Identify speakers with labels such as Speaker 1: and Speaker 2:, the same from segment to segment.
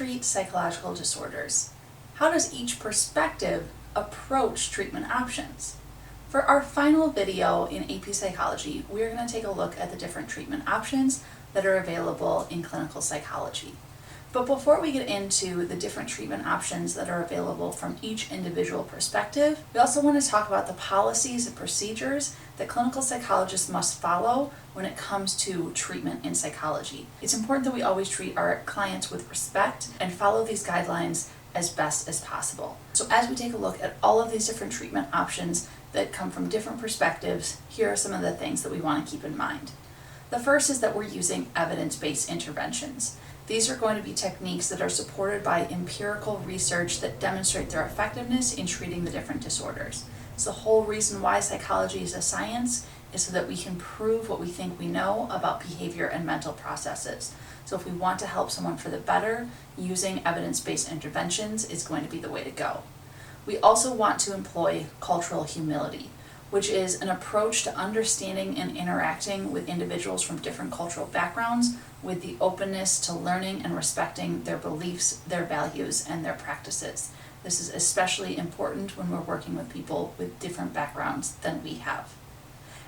Speaker 1: treat psychological disorders? How does each perspective approach treatment options? For our final video in AP Psychology, we're going to take a look at the different treatment options that are available in clinical psychology. But before we get into the different treatment options that are available from each individual perspective, we also want to talk about the policies and procedures that clinical psychologists must follow when it comes to treatment in psychology. It's important that we always treat our clients with respect and follow these guidelines as best as possible. So as we take a look at all of these different treatment options that come from different perspectives, here are some of the things that we want to keep in mind. The first is that we're using evidence-based interventions. These are going to be techniques that are supported by empirical research that demonstrate their effectiveness in treating the different disorders. So the whole reason why psychology is a science is so that we can prove what we think we know about behavior and mental processes. So if we want to help someone for the better, using evidence-based interventions is going to be the way to go. We also want to employ cultural humility, which is an approach to understanding and interacting with individuals from different cultural backgrounds with the openness to learning and respecting their beliefs, their values, and their practices. This is especially important when we're working with people with different backgrounds than we have.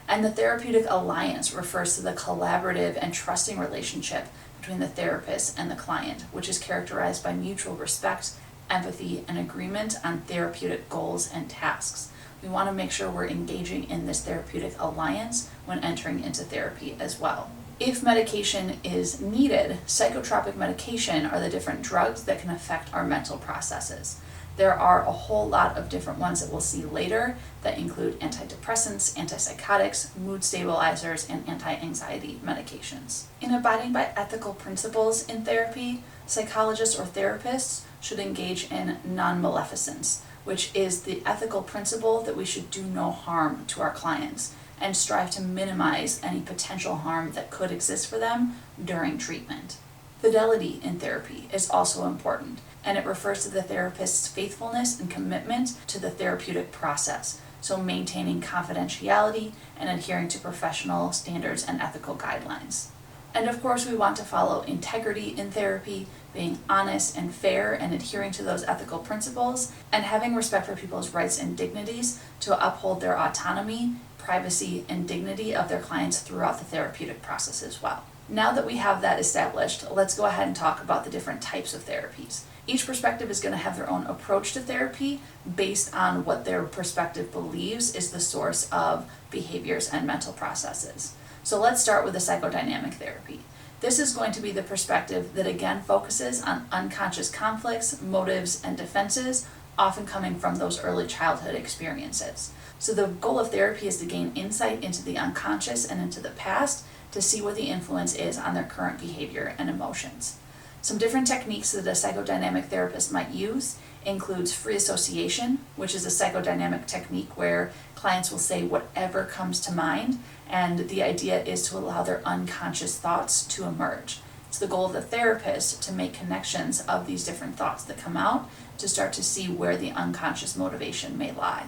Speaker 1: And the therapeutic alliance refers to the collaborative and trusting relationship between the therapist and the client, which is characterized by mutual respect, empathy, and agreement on therapeutic goals and tasks. We want to make sure we're engaging in this therapeutic alliance when entering into therapy as well. If medication is needed, psychotropic medication are the different drugs that can affect our mental processes. There are a whole lot of different ones that we'll see later that include antidepressants, antipsychotics, mood stabilizers, and anti-anxiety medications. In abiding by ethical principles in therapy, psychologists or therapists should engage in non-maleficence, which is the ethical principle that we should do no harm to our clients and strive to minimize any potential harm that could exist for them during treatment. Fidelity in therapy is also important, and it refers to the therapist's faithfulness and commitment to the therapeutic process, so maintaining confidentiality and adhering to professional standards and ethical guidelines. And of course, we want to follow integrity in therapy, being honest and fair and adhering to those ethical principles, and having respect for people's rights and dignities to uphold their autonomy, privacy, and dignity of their clients throughout the therapeutic process as well. Now that we have that established, let's go ahead and talk about the different types of therapies. Each perspective is going to have their own approach to therapy based on what their perspective believes is the source of behaviors and mental processes. So let's start with the psychodynamic therapy. This is going to be the perspective that again focuses on unconscious conflicts, motives, and defenses, often coming from those early childhood experiences. So the goal of therapy is to gain insight into the unconscious and into the past to see what the influence is on their current behavior and emotions. Some different techniques that a psychodynamic therapist might use includes free association, which is a psychodynamic technique where clients will say whatever comes to mind, and the idea is to allow their unconscious thoughts to emerge. It's the goal of the therapist to make connections of these different thoughts that come out to start to see where the unconscious motivation may lie.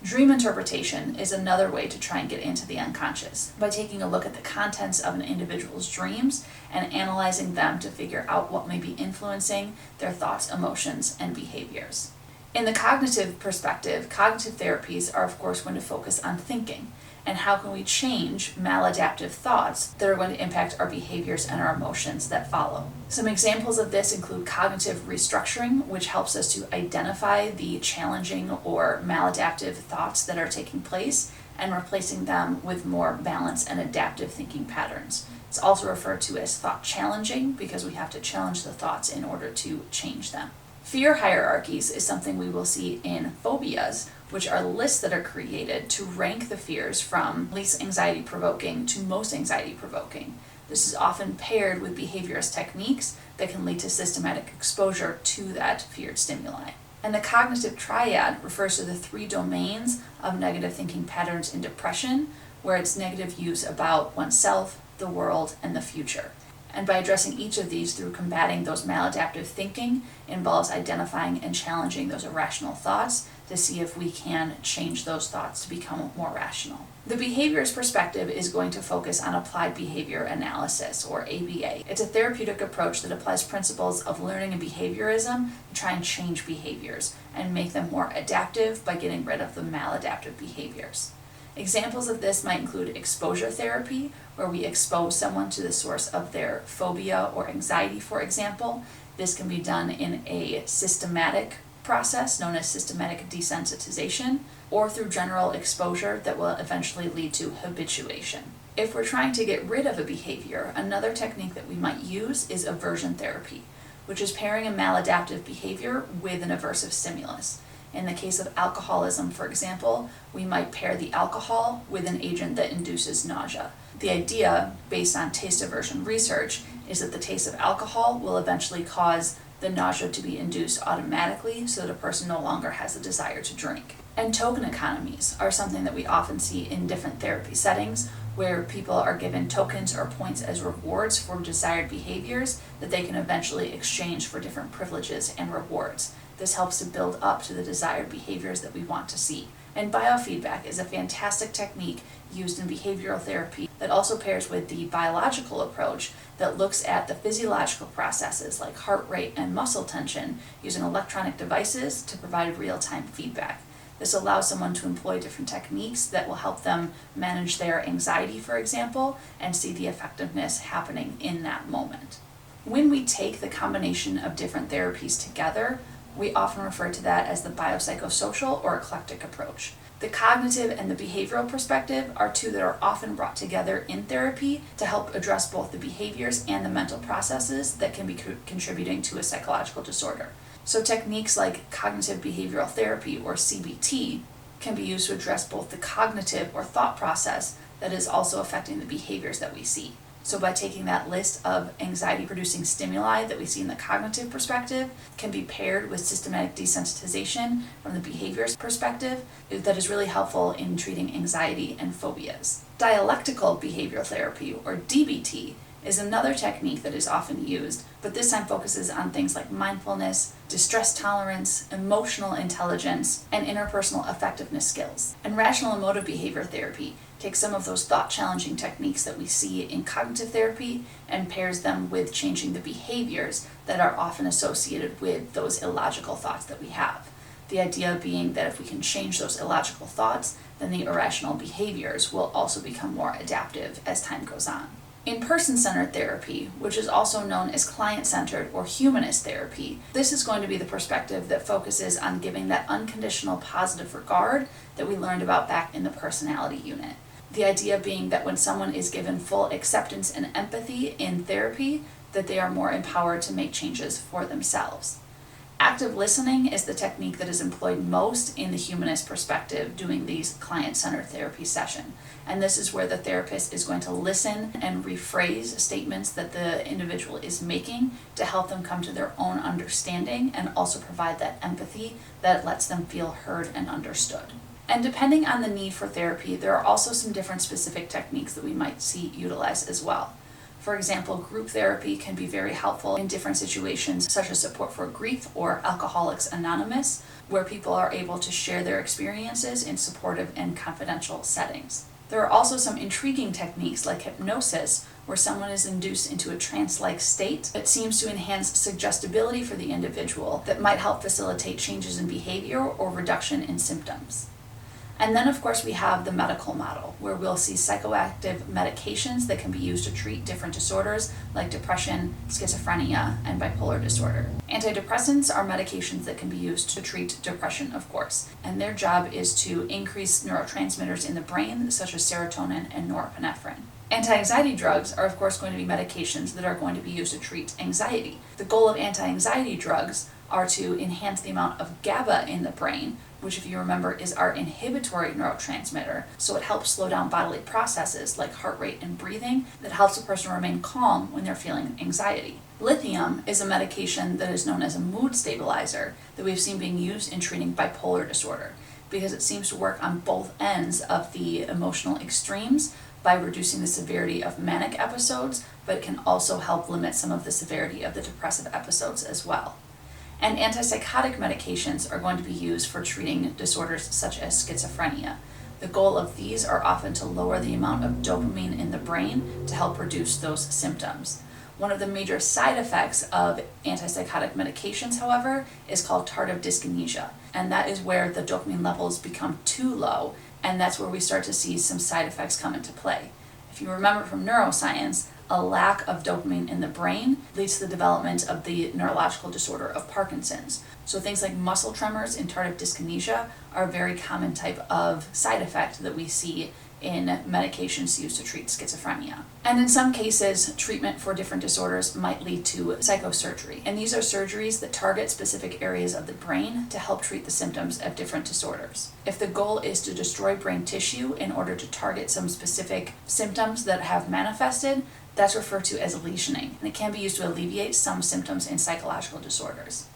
Speaker 1: Dream interpretation is another way to try and get into the unconscious by taking a look at the contents of an individual's dreams and analyzing them to figure out what may be influencing their thoughts, emotions, and behaviors. In the cognitive perspective, cognitive therapies are of course going to focus on thinking and how can we change maladaptive thoughts that are going to impact our behaviors and our emotions that follow. Some examples of this include cognitive restructuring, which helps us to identify the challenging or maladaptive thoughts that are taking place and replacing them with more balanced and adaptive thinking patterns. It's also referred to as thought challenging because we have to challenge the thoughts in order to change them. Fear hierarchies is something we will see in phobias, which are lists that are created to rank the fears from least anxiety-provoking to most anxiety-provoking. This is often paired with behaviorist techniques that can lead to systematic exposure to that feared stimuli. And the cognitive triad refers to the three domains of negative thinking patterns in depression, where it's negative views about oneself, the world, and the future. And by addressing each of these through combating those maladaptive thinking involves identifying and challenging those irrational thoughts to see if we can change those thoughts to become more rational. The behaviorist perspective is going to focus on applied behavior analysis, or ABA. It's a therapeutic approach that applies principles of learning and behaviorism to try and change behaviors and make them more adaptive by getting rid of the maladaptive behaviors. Examples of this might include exposure therapy, where we expose someone to the source of their phobia or anxiety, for example. This can be done in a systematic process known as systematic desensitization, or through general exposure that will eventually lead to habituation. If we're trying to get rid of a behavior, another technique that we might use is aversion therapy, which is pairing a maladaptive behavior with an aversive stimulus. In the case of alcoholism, for example, we might pair the alcohol with an agent that induces nausea. The idea, based on taste aversion research, is that the taste of alcohol will eventually cause the nausea to be induced automatically so that a person no longer has a desire to drink. And token economies are something that we often see in different therapy settings, where people are given tokens or points as rewards for desired behaviors that they can eventually exchange for different privileges and rewards. This helps to build up to the desired behaviors that we want to see. And biofeedback is a fantastic technique used in behavioral therapy that also pairs with the biological approach that looks at the physiological processes like heart rate and muscle tension using electronic devices to provide real-time feedback. This allows someone to employ different techniques that will help them manage their anxiety, for example, and see the effectiveness happening in that moment. When we take the combination of different therapies together, we often refer to that as the biopsychosocial or eclectic approach. The cognitive and the behavioral perspective are two that are often brought together in therapy to help address both the behaviors and the mental processes that can be contributing to a psychological disorder. So techniques like cognitive behavioral therapy, or CBT, can be used to address both the cognitive or thought process that is also affecting the behaviors that we see. So by taking that list of anxiety-producing stimuli that we see in the cognitive perspective can be paired with systematic desensitization from the behaviors perspective, that is really helpful in treating anxiety and phobias. Dialectical behavioral therapy, or DBT, is another technique that is often used, but this time focuses on things like mindfulness, distress tolerance, emotional intelligence, and interpersonal effectiveness skills. And rational emotive behavior therapy takes some of those thought-challenging techniques that we see in cognitive therapy and pairs them with changing the behaviors that are often associated with those illogical thoughts that we have. The idea being that if we can change those illogical thoughts, then the irrational behaviors will also become more adaptive as time goes on. In person-centered therapy, which is also known as client-centered or humanist therapy, this is going to be the perspective that focuses on giving that unconditional positive regard that we learned about back in the personality unit. The idea being that when someone is given full acceptance and empathy in therapy, that they are more empowered to make changes for themselves. Active listening is the technique that is employed most in the humanist perspective doing these client-centered therapy session. And this is where the therapist is going to listen and rephrase statements that the individual is making to help them come to their own understanding and also provide that empathy that lets them feel heard and understood. And depending on the need for therapy, there are also some different specific techniques that we might see utilized as well. For example, group therapy can be very helpful in different situations, such as support for grief or Alcoholics Anonymous, where people are able to share their experiences in supportive and confidential settings. There are also some intriguing techniques like hypnosis, where someone is induced into a trance-like state that seems to enhance suggestibility for the individual that might help facilitate changes in behavior or reduction in symptoms. And then, of course, we have the medical model, where we'll see psychoactive medications that can be used to treat different disorders like depression, schizophrenia, and bipolar disorder. Antidepressants are medications that can be used to treat depression, of course, and their job is to increase neurotransmitters in the brain, such as serotonin and norepinephrine. Anti-anxiety drugs are, of course, going to be medications that are going to be used to treat anxiety. The goal of anti-anxiety drugs are to enhance the amount of GABA in the brain, which, if you remember, is our inhibitory neurotransmitter, so it helps slow down bodily processes like heart rate and breathing that helps a person remain calm when they're feeling anxiety. Lithium is a medication that is known as a mood stabilizer that we've seen being used in treating bipolar disorder because it seems to work on both ends of the emotional extremes by reducing the severity of manic episodes, but it can also help limit some of the severity of the depressive episodes as well. And antipsychotic medications are going to be used for treating disorders such as schizophrenia. The goal of these are often to lower the amount of dopamine in the brain to help reduce those symptoms. One of the major side effects of antipsychotic medications, however, is called tardive dyskinesia, and that is where the dopamine levels become too low, and that's where we start to see some side effects come into play. If you remember from neuroscience, a lack of dopamine in the brain leads to the development of the neurological disorder of Parkinson's. So things like muscle tremors and tardive dyskinesia are a very common type of side effect that we see in medications used to treat schizophrenia. And in some cases, treatment for different disorders might lead to psychosurgery. And these are surgeries that target specific areas of the brain to help treat the symptoms of different disorders. If the goal is to destroy brain tissue in order to target some specific symptoms that have manifested, that's referred to as lesioning, and it can be used to alleviate some symptoms in psychological disorders.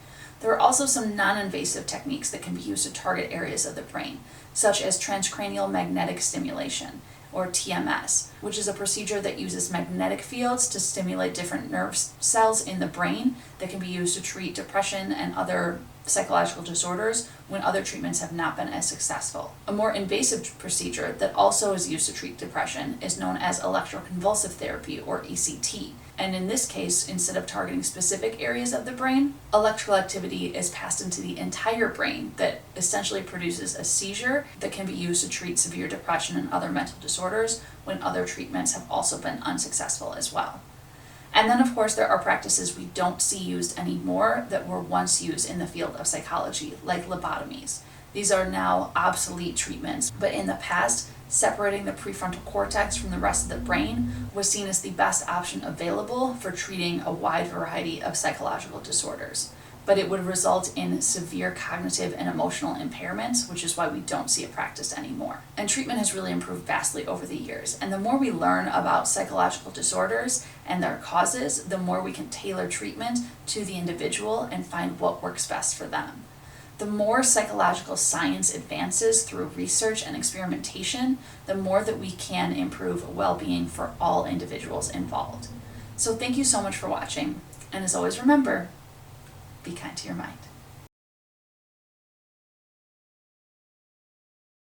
Speaker 1: There are also some non-invasive techniques that can be used to target areas of the brain, such as transcranial magnetic stimulation, or TMS, which is a procedure that uses magnetic fields to stimulate different nerve cells in the brain that can be used to treat depression and other psychological disorders when other treatments have not been as successful. A more invasive procedure that also is used to treat depression is known as electroconvulsive therapy, or ECT. And in this case, instead of targeting specific areas of the brain, electrical activity is passed into the entire brain that essentially produces a seizure that can be used to treat severe depression and other mental disorders when other treatments have also been unsuccessful as well. And then, of course, there are practices we don't see used anymore that were once used in the field of psychology, like lobotomies. These are now obsolete treatments, but in the past, separating the prefrontal cortex from the rest of the brain was seen as the best option available for treating a wide variety of psychological disorders. But it would result in severe cognitive and emotional impairments, which is why we don't see it practiced anymore. And treatment has really improved vastly over the years. And the more we learn about psychological disorders and their causes, the more we can tailor treatment to the individual and find what works best for them. The more psychological science advances through research and experimentation, the more that we can improve well-being for all individuals involved. So thank you so much for watching. And as always, remember, be kind to your mind.